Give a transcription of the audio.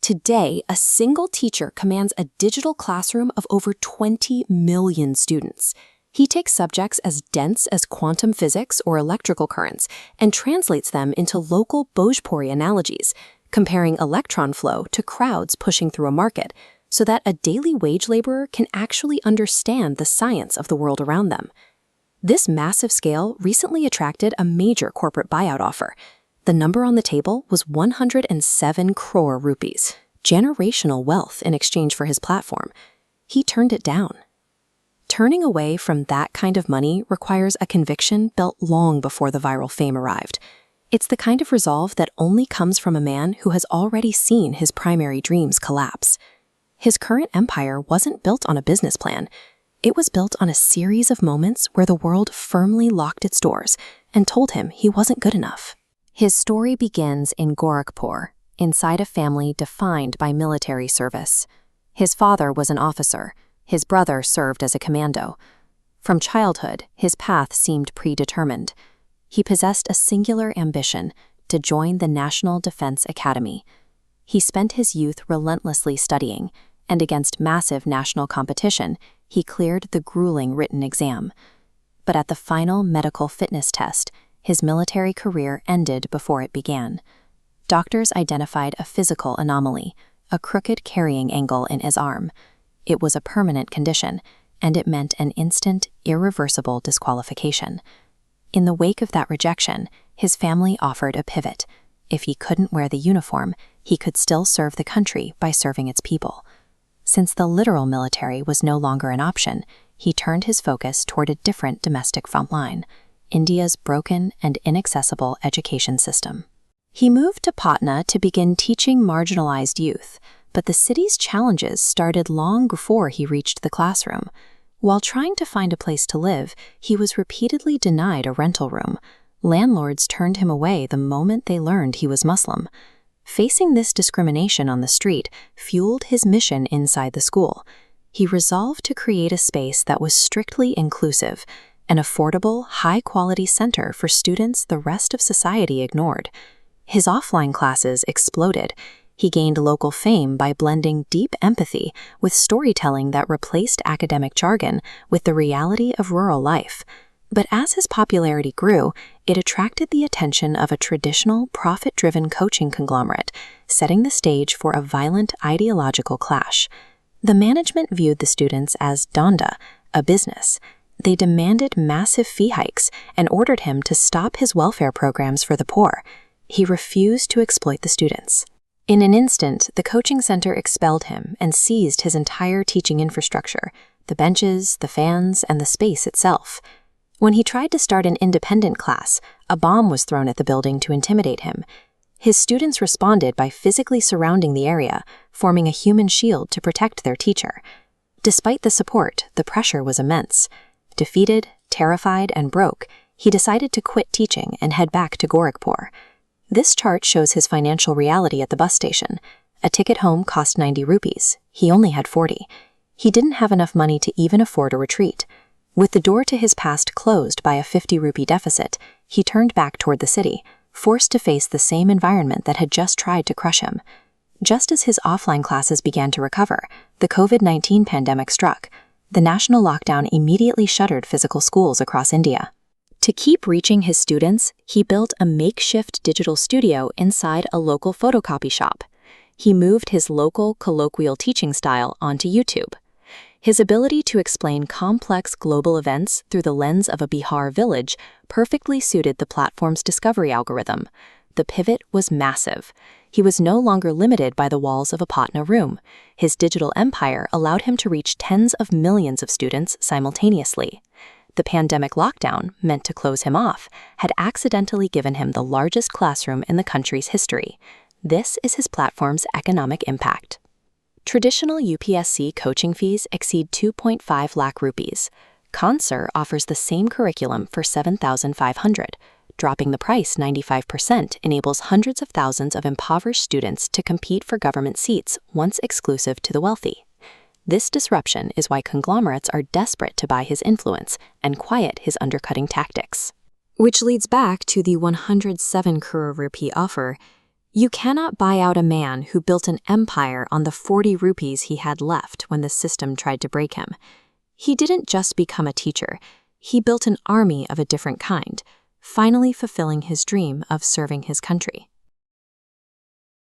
Today, a single teacher commands a digital classroom of over 20 million students. He takes subjects as dense as quantum physics or electrical currents and translates them into local Bhojpuri analogies, comparing electron flow to crowds pushing through a market, so that a daily wage laborer can actually understand the science of the world around them. This massive scale recently attracted a major corporate buyout offer. The number on the table was 107 crore rupees, generational wealth in exchange for his platform. He turned it down. Turning away from that kind of money requires a conviction built long before the viral fame arrived. It's the kind of resolve that only comes from a man who has already seen his primary dreams collapse. His current empire wasn't built on a business plan. It was built on a series of moments where the world firmly locked its doors and told him he wasn't good enough. His story begins in Gorakhpur, inside a family defined by military service. His father was an officer. His brother served as a commando. From childhood, his path seemed predetermined. He possessed a singular ambition to join the National Defense Academy. He spent his youth relentlessly studying, and against massive national competition, he cleared the grueling written exam. But at the final medical fitness test, his military career ended before it began. Doctors identified a physical anomaly, a crooked carrying angle in his arm. It was a permanent condition, and it meant an instant, irreversible disqualification. In the wake of that rejection, his family offered a pivot. If he couldn't wear the uniform, he could still serve the country by serving its people. Since the literal military was no longer an option, he turned his focus toward a different domestic front line, India's broken and inaccessible education system. He moved to Patna to begin teaching marginalized youth, but the city's challenges started long before he reached the classroom. While trying to find a place to live, he was repeatedly denied a rental room. Landlords turned him away the moment they learned he was Muslim. Facing this discrimination on the street fueled his mission inside the school. He resolved to create a space that was strictly inclusive, an affordable, high-quality center for students the rest of society ignored. His offline classes exploded. He gained local fame by blending deep empathy with storytelling that replaced academic jargon with the reality of rural life. But as his popularity grew, it attracted the attention of a traditional, profit-driven coaching conglomerate, setting the stage for a violent ideological clash. The management viewed the students as dhanda, a business. They demanded massive fee hikes and ordered him to stop his welfare programs for the poor. He refused to exploit the students. In an instant, the coaching center expelled him and seized his entire teaching infrastructure, the benches, the fans, and the space itself. When he tried to start an independent class, a bomb was thrown at the building to intimidate him. His students responded by physically surrounding the area, forming a human shield to protect their teacher. Despite the support, the pressure was immense. Defeated, terrified, and broke, he decided to quit teaching and head back to Gorakhpur. This chart shows his financial reality at the bus station. A ticket home cost 90 rupees. He only had 40. He didn't have enough money to even afford a retreat. With the door to his past closed by a 50 rupee deficit, he turned back toward the city, forced to face the same environment that had just tried to crush him. Just as his offline classes began to recover, the COVID-19 pandemic struck. The national lockdown immediately shuttered physical schools across India. To keep reaching his students, he built a makeshift digital studio inside a local photocopy shop. He moved his local colloquial teaching style onto YouTube. His ability to explain complex global events through the lens of a Bihar village perfectly suited the platform's discovery algorithm. The pivot was massive. He was no longer limited by the walls of a Patna room. His digital empire allowed him to reach tens of millions of students simultaneously. The pandemic lockdown, meant to close him off, had accidentally given him the largest classroom in the country's history. This is his platform's economic impact. Traditional UPSC coaching fees exceed 2.5 lakh rupees. Concert offers the same curriculum for 7,500. Dropping the price 95% enables hundreds of thousands of impoverished students to compete for government seats once exclusive to the wealthy. This disruption is why conglomerates are desperate to buy his influence and quiet his undercutting tactics. Which leads back to the 107 crore rupee offer. You cannot buy out a man who built an empire on the 40 rupees he had left when the system tried to break him. He didn't just become a teacher, he built an army of a different kind, finally fulfilling his dream of serving his country.